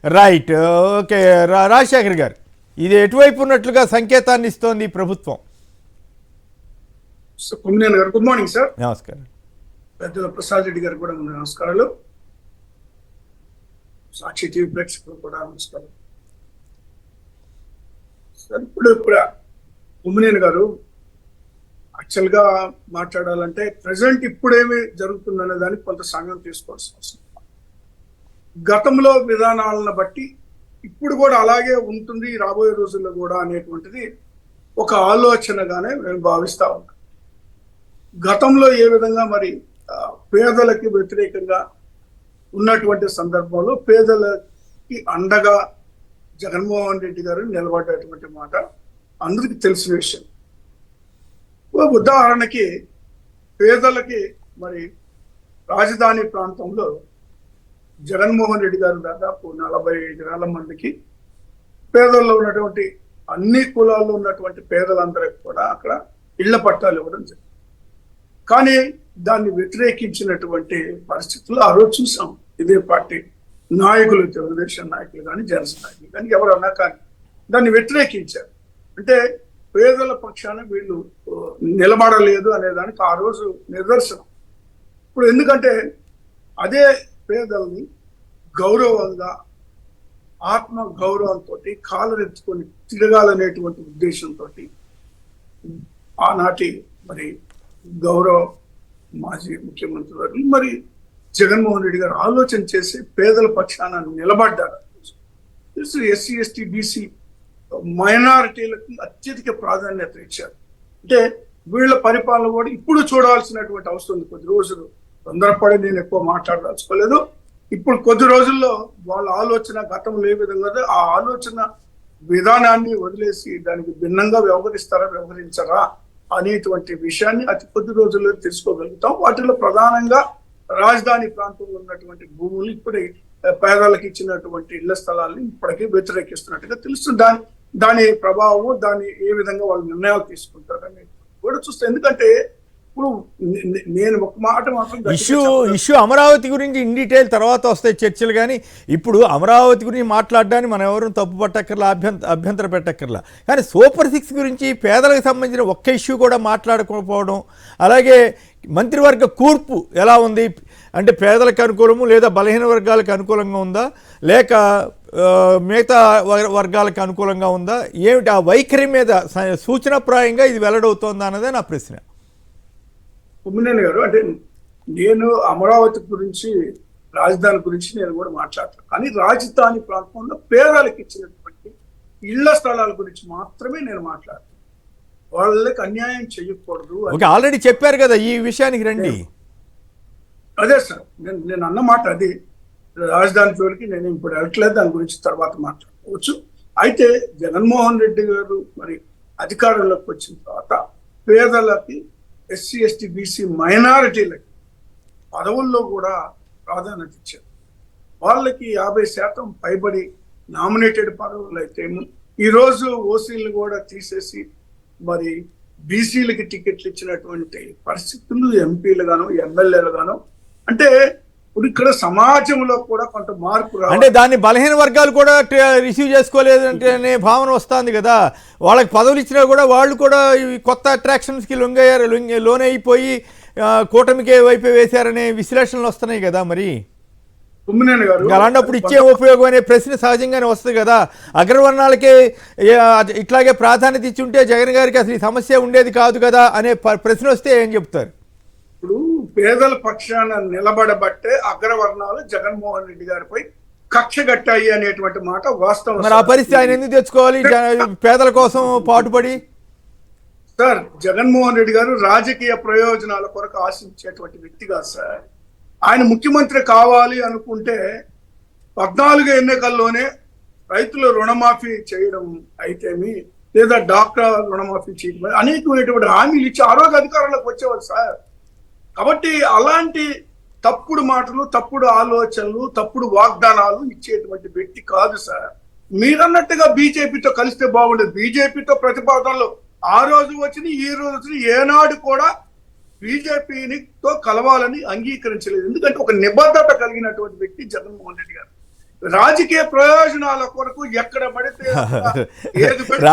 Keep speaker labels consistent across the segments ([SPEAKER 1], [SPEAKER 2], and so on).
[SPEAKER 1] Right. Okay. Rajasekhar గారు, ఇది ఎటువైపు ఉన్నట్లుగా సంకేతాన్ని ఇస్తోంది ఈ ప్రభుత్వం?
[SPEAKER 2] కొమ్మినేని గారు గుడ్ మార్నింగ్ సార్.
[SPEAKER 1] నమస్కారం.
[SPEAKER 2] పెద్దల ప్రసాద్ రెడ్డి గారు కూడా నమస్కారాలు. సాక్షి టీవీ ప్రేక్షకులు కూడా నమస్కారం సార్. ఇప్పుడు కొమ్మినేని గారు యాక్చువల్గా మాట్లాడాలంటే ప్రజెంట్ ఇప్పుడేమి జరుగుతుందనే దానికి కొంత సమయం తీసుకోవాల్సిన అవసరం. గతంలో విధానాలను బట్టి ఇప్పుడు కూడా అలాగే ఉంటుంది రాబోయే రోజుల్లో కూడా అనేటువంటిది ఒక ఆలోచనగానే నేను భావిస్తా ఉన్నాను. గతంలో ఏ విధంగా మరి పేదలకి వ్యతిరేకంగా ఉన్నటువంటి సందర్భంలో పేదలకి అండగా జగన్మోహన్ రెడ్డి గారు నిలబడ్డటువంటి మాట అందరికీ తెలిసిన విషయం. ఉదాహరణకి పేదలకి మరి రాజధాని ప్రాంతంలో జగన్మోహన్ రెడ్డి గారు దాదాపు 45,000 మందికి పేదల్లో ఉన్నటువంటి అన్ని కులాల్లో ఉన్నటువంటి పేదలందరికీ కూడా అక్కడ ఇళ్ల పట్టాలు ఇవ్వడం జరిగింది. కానీ దాన్ని వ్యతిరేకించినటువంటి పరిస్థితులు ఆ రోజు చూసాం. ఇదే పార్టీ నాయకులు, తెలుగుదేశం నాయకులు కానీ జనసేన నాయకులు కానీ ఎవరన్నా కానీ దాన్ని వ్యతిరేకించారు. అంటే పేదల పక్షాన వీళ్ళు నిలబడలేదు అనే దానికి ఆ రోజు నిదర్శనం. ఇప్పుడు ఎందుకంటే అదే పేదల్ని గౌరవంగా ఆత్మ గౌరవంతో కాలరెత్తుకొని తిరగాలనేటువంటి ఉద్దేశంతో ఆనాటి మరి గౌరవ మాజీ ముఖ్యమంత్రి గారు మరి జగన్మోహన్ రెడ్డి గారు ఆలోచన చేసి పేదల పక్షాన నిలబడ్డారు. ఎస్సీ ఎస్టీ బీసీ మైనారిటీలకు అత్యధిక ప్రాధాన్యత ఇచ్చారు. అంటే వీళ్ళ పరిపాలన కూడా ఇప్పుడు చూడాల్సినటువంటి అవసరం ఉంది. కొద్ది రోజులు తొందరపడి నేను ఎక్కువ మాట్లాడదలుచుకోలేదు. ఇప్పుడు కొద్ది రోజుల్లో వాళ్ళ ఆలోచన గతంలో ఏ విధంగా ఆ ఆలోచన విధానాన్ని వదిలేసి దానికి భిన్నంగా వ్యవహరించరా అనేటువంటి విషయాన్ని అతి కొద్ది రోజుల్లో తెలుసుకోగలుగుతాం. వాటిలో ప్రధానంగా రాజధాని ప్రాంతంలో ఉన్నటువంటి భూములు ఇప్పుడే పేదలకు ఇచ్చినటువంటి ఇళ్ల స్థలాల్ని ఇప్పటికీ వ్యతిరేకిస్తున్నట్టుగా తెలుస్తుంది. దాని ప్రభావం, దాన్ని ఏ విధంగా వాళ్ళు నిర్ణయాలు తీసుకుంటారని కూడా చూస్తే, ఎందుకంటే ఇప్పుడు నేను ఒక మాట మాత్రం
[SPEAKER 1] ఇష్యూ అమరావతి గురించి ఇన్ డీటెయిల్ తర్వాత వస్తాయి చర్చలు. కానీ ఇప్పుడు అమరావతి గురించి మాట్లాడడానికి మనం ఎవరు తప్పు పట్టక్కర్లా, అభ్యంతర పెట్టక్కర్లా. కానీ సూపర్ 6 గురించి పేదలకు సంబంధించిన ఒక్క ఇష్యూ కూడా మాట్లాడుకోకపోవడం, అలాగే మంత్రివర్గ కూర్పు ఎలా ఉంది అంటే పేదలకు అనుకూలము లేదా బలహీన వర్గాలకు అనుకూలంగా ఉందా లేక మిగతా వర్గాలకు అనుకూలంగా ఉందా, ఏమిటి ఆ వైఖరి మీద సూచనప్రాయంగా ఇది వెల్లడవుతోందా అన్నదే నా ప్రశ్న.
[SPEAKER 2] కొమ్మినేని గారు, అంటే నేను అమరావతి గురించి రాజధాని గురించి నేను కూడా మాట్లాడతాను. కానీ రాజధాని ప్రాంతంలో పేదలకు ఇచ్చినటువంటి ఇళ్ల స్థలాల గురించి మాత్రమే నేను మాట్లాడతాను. వాళ్ళకి అన్యాయం చేయకూడదు.
[SPEAKER 1] ఆల్రెడీ చెప్పారు కదా ఈ విషయానికి రండి.
[SPEAKER 2] అదే సార్, నేను అన్న మాట అది. రాజధాని జోలికి నేను ఇప్పుడు వెళ్ళట్లేదు, దాని గురించి తర్వాత మాట్లాడుకోవచ్చు. అయితే జగన్మోహన్ రెడ్డి గారు మరి అధికారంలోకి వచ్చిన తర్వాత పేదలకి, ఎస్సీ ఎస్టీ బీసీ మైనారిటీలకి పదవుల్లో కూడా ప్రాధాన్యత ఇచ్చారు. వాళ్ళకి 50% పైబడి నామినేటెడ్ పదవులు అయితే ఈరోజు ఓసీలు కూడా తీసేసి మరి బీసీలకి టికెట్లు ఇచ్చినటువంటి పరిస్థితులు ఎంపీలు గాను ఎమ్మెల్యేలు గాను. అంటే ఇప్పుడు ఇక్కడ సమాజంలో కూడా కొంత మార్పు రావాలి.
[SPEAKER 1] అంటే దాన్ని బలహీన వర్గాలు కూడా రిసీవ్ చేసుకోలేదు అంటే భావన వస్తుంది కదా. వాళ్ళకి పదవులు ఇచ్చినా కూడా వాళ్ళు కూడా కొత్త అట్రాక్షన్స్కి లోన్ అయిపోయి కూటమికి వైపు వేశారనే విశ్లేషణలు వస్తున్నాయి కదా. మరి అలాంటప్పుడు ఇచ్చే ఉపయోగం అనే ప్రశ్న సహజంగానే వస్తుంది కదా. అగ్రవర్ణాలకే ఇట్లాగే ప్రాధాన్యత ఇచ్చి ఉంటే జగన్ గారికి అసలు ఈ సమస్య ఉండేది కాదు కదా అనే ప్రశ్న వస్తే ఏం చెప్తారు?
[SPEAKER 2] ఇప్పుడు పేదల పక్షాన నిలబడబట్టే అగ్రవర్ణాలు జగన్మోహన్ రెడ్డి గారిపై కక్ష కట్టాయి అనేటువంటి మాట వాస్తవం.
[SPEAKER 1] మరి ఆ పరిస్థితి ఆయన ఎందుకు తెచ్చుకోవాలి పేదల కోసం పాటుపడి?
[SPEAKER 2] సార్, జగన్మోహన్ రెడ్డి గారు రాజకీయ ప్రయోజనాల కొరకు ఆశించేటువంటి వ్యక్తి కాదు సార్. ఆయన ముఖ్యమంత్రి కావాలి అనుకుంటే 14 ఎన్నికల్లోనే రైతుల రుణమాఫీ చేయడం అయితేమి, లేదా డాక్టర్ రుణమాఫీ చేయడం, అనేకమైనటువంటి హామీలు ఇచ్చి ఆ రోజు అధికారంలోకి వచ్చేవారు సార్. కాబట్టి అలాంటి తప్పుడు మాటలు, తప్పుడు ఆలోచనలు, తప్పుడు వాగ్దానాలు ఇచ్చేటువంటి వ్యక్తి కాదు సార్. మీరన్నట్టుగా బీజేపీతో కలిస్తే బాగుండేది. బీజేపీతో ప్రతిపాదనలు ఆ రోజు వచ్చినాయి, ఈ రోజు వచ్చినాయి. ఏనాడు కూడా బీజేపీతో కలవాలని అంగీకరించలేదు. ఎందుకంటే ఒక నిబద్ధత కలిగినటువంటి వ్యక్తి జగన్మోహన్ రెడ్డి గారు. రాజకీయ ప్రయోజనాల కొరకు ఎక్కడ పడితే అక్కడ ఏది పెడితే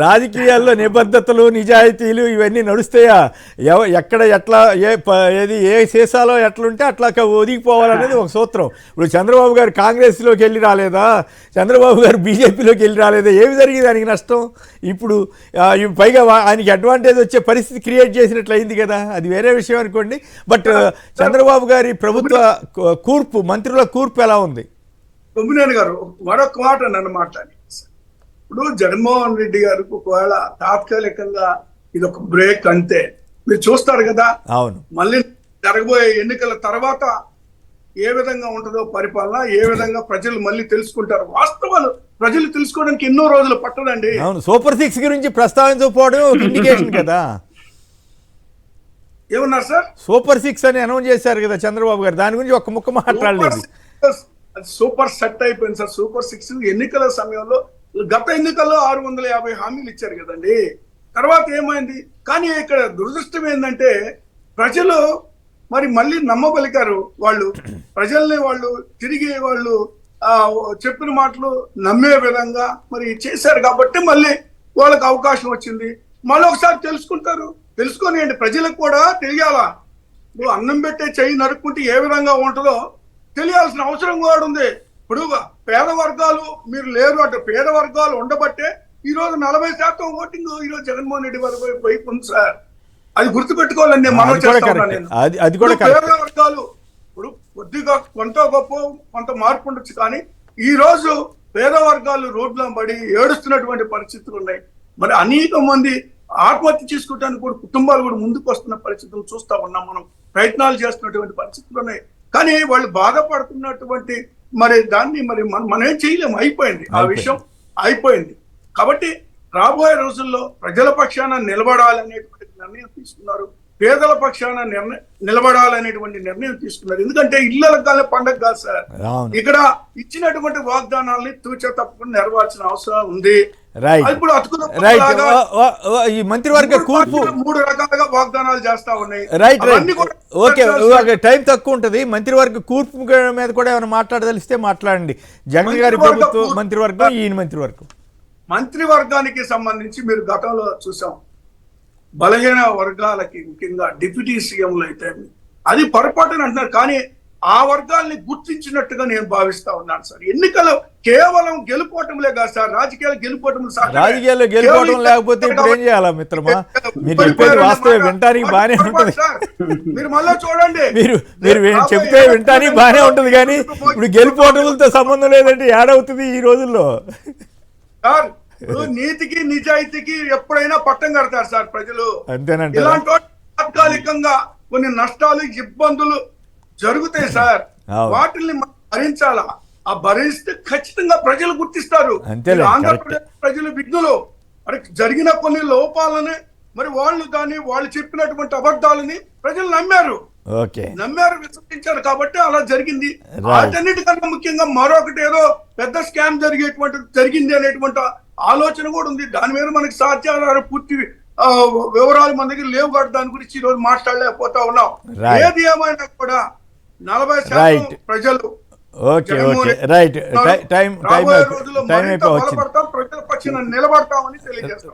[SPEAKER 1] రాజకీయాల్లో నిబద్ధతలు నిజాయితీలు ఇవన్నీ నడుస్తాయా? ఎక్కడ ఎట్లా ఏది ఏ సీసాలో ఎట్లుంటే అట్లా ఒదిగిపోవాలనేది ఒక సూత్రం. ఇప్పుడు చంద్రబాబు గారు కాంగ్రెస్లోకి వెళ్ళి రాలేదా, చంద్రబాబు గారు బీజేపీలోకి వెళ్ళి రాలేదా, ఏమి జరిగింది దానికి నష్టం? ఇప్పుడు పైగా ఆయనకి అడ్వాంటేజ్ వచ్చే పరిస్థితి క్రియేట్ చేసినట్లు అయింది కదా, అది వేరే విషయం అనుకోండి. బట్ చంద్రబాబు గారి ప్రభుత్వ కూర్పు, మంత్రుల కూర్పు ఎలా ఉంది?
[SPEAKER 2] కొమ్మినేని గారు మరొక మాట నన్ను మాట్లాడి, ఇప్పుడు జగన్మోహన్ రెడ్డి గారికి ఒకవేళ తాత్కాలికంగా ఇది ఒక బ్రేక్ అంతే, మీరు చూస్తారు కదా.
[SPEAKER 1] అవును,
[SPEAKER 2] మళ్ళీ జరగబోయే ఎన్నికల తర్వాత ఏ విధంగా ఉంటుందో పరిపాలన, ఏ విధంగా ప్రజలు మళ్ళీ తెలుసుకుంటారు, వాస్తవాలు ప్రజలు తెలుసుకోవడానికి ఎన్నో రోజులు పట్టదండి.
[SPEAKER 1] అవును, సూపర్ 6 గురించి ప్రస్తావించకపోవడం ఒక ఇండికేషన్ కదా.
[SPEAKER 2] ఏమన్నారు సార్?
[SPEAKER 1] సూపర్ 6 అని అనౌన్స్ చేశారు కదా చంద్రబాబు గారు, దాని గురించి ఒక్క ముక్క మాట్లాడలేదు.
[SPEAKER 2] సూపర్ సెట్ అయిపోయింది సార్. సూపర్ 6 ఎన్నికల సమయంలో, గత ఎన్నికల్లో 650 హామీలు ఇచ్చారు కదండి. తర్వాత ఏమైంది? కానీ ఇక్కడ దురదృష్టం ఏంటంటే ప్రజలు మరి మళ్ళీ నమ్మబలికారు. వాళ్ళు ప్రజల్ని వాళ్ళు తిరిగి వాళ్ళు చెప్పిన మాటలు నమ్మే విధంగా మరి చేశారు కాబట్టి మళ్ళీ వాళ్ళకి అవకాశం వచ్చింది. మళ్ళీ ఒకసారి తెలుసుకుంటారు. తెలుసుకొని ప్రజలకు కూడా తెలియాలా, నువ్వు అన్నం పెట్టే చెయ్యి నరుక్కుంటే ఏ విధంగా ఉంటుందో తెలియాల్సిన అవసరం కూడా ఉంది. ఇప్పుడు పేద వర్గాలు మీరు లేరు అంటే, పేద వర్గాలు ఉండబట్టే ఈ రోజు 40% ఓటింగ్ ఈ రోజు జగన్మోహన్ రెడ్డి వైపు ఉంది సార్. అది గుర్తుపెట్టుకోవాలని నేను మనం చేస్తాను. పేద వర్గాలు ఇప్పుడు కొద్దిగా కొంత గొప్ప కొంత మార్పు ఉండొచ్చు, కానీ ఈ రోజు పేద వర్గాలు రోడ్ల పడి ఏడుస్తున్నటువంటి పరిస్థితులు ఉన్నాయి. మరి అనేక మంది ఆత్మహత్య చేసుకోవడానికి కూడా కుటుంబాలు కూడా ముందుకు వస్తున్న పరిస్థితులు చూస్తా ఉన్నాం. మనం ప్రయత్నాలు చేస్తున్నటువంటి పరిస్థితులు ఉన్నాయి. కానీ వాళ్ళు బాధపడుతున్నటువంటి మరి దాన్ని మరి మనం ఏం చేయలేము, అయిపోయింది ఆ విషయం, అయిపోయింది. కాబట్టి రాబోయే రోజుల్లో ప్రజల పక్షాన నిలబడాలనేటువంటి నిర్ణయం తీసుకున్నారు, పేదల పక్షాన నిలబడాలనేటువంటి నిర్ణయం తీసుకున్నారు. ఎందుకంటే ఇళ్ళ పండగ కాదు సార్, ఇక్కడ ఇచ్చినటువంటి వాగ్దానాలని తూచా తప్పకుండా నెరవేర్చిన అవసరం ఉంది.
[SPEAKER 1] ఈ మంత్రివర్గ కూర్పు
[SPEAKER 2] 3 రకాలుగా వాగ్దానాలు చేస్తా ఉన్నాయి.
[SPEAKER 1] ఓకే, టైం తక్కువ ఉంటుంది. మంత్రివర్గ కూర్పు మీద కూడా ఏమైనా మాట్లాడదలిస్తే మాట్లాడండి. జగన్ గారి ప్రభుత్వం మంత్రివర్గం, ఈయన మంత్రివర్గం.
[SPEAKER 2] మంత్రివర్గానికి సంబంధించి మీరు గతంలో చూసాం, బలహీన వర్గాలకి ముఖ్యంగా డిప్యూటీ సీఎంలు అయితే అది పొరపాటుని అంటున్నారు, కానీ ఆ వర్గాల్ని గుర్తించినట్టుగా నేను భావిస్తా ఉన్నాను సార్. ఎన్నికలు కేవలం గెలుపోవటంలే కాదు సార్, రాజకీయాలు గెలుపోవటం.
[SPEAKER 1] రాజకీయాల్లో గెలుపోవటం లేకపోతే ఇప్పుడు ఏం చేయాలా మిత్రమా? మీరు చెప్పేది వాస్తవం, వింటానికి బానే ఉంటుంది.
[SPEAKER 2] మీరు మళ్ళీ చూడండి,
[SPEAKER 1] మీరు చెప్తే వింటానికి బానే ఉంటుంది, కానీ ఇప్పుడు గెలుపోవటంతో సంబంధం లేదంటే ఏడవుతుంది ఈ రోజుల్లో
[SPEAKER 2] సార్. నీతికి నిజాయితీకి ఎప్పుడైనా పట్టం కడతారు సార్ ప్రజలు.
[SPEAKER 1] అంతేనంటే
[SPEAKER 2] ఇలాంటి తాత్కాలికంగా కొన్ని నష్టాలు ఇబ్బందులు జరుగుతాయి సార్, వాటిని భరించాలా. ఆ భరిస్తే ఖచ్చితంగా ప్రజలు గుర్తిస్తారు. ఆంధ్రప్రదేశ్ ప్రజలు విఘ్నులు, మరి జరిగిన కొన్ని లోపాలని మరి వాళ్ళు చెప్పినటువంటి అబద్ధాలని ప్రజలు నమ్మారు, విశ్వసించారు. కాబట్టి అలా జరిగింది. వాటన్నిటికన్నా ముఖ్యంగా మరొకటి ఏదో పెద్ద స్కామ్ జరిగింది అనేటువంటి ఆలోచన కూడా ఉంది. దాని మీద మనకి సాధ్యాధార పూర్తి వివరాలు మన దగ్గర లేవు కాబట్టి దాని గురించి ఈ రోజు మాట్లాడలేకపోతా ఉన్నాం. ఏది ఏమైనా కూడా 40% ప్రజలు రాబోయే రోజుల్లో మరింత బలపడతాం, ప్రజల పక్షాన నిలబడతామని తెలియజేస్తాం.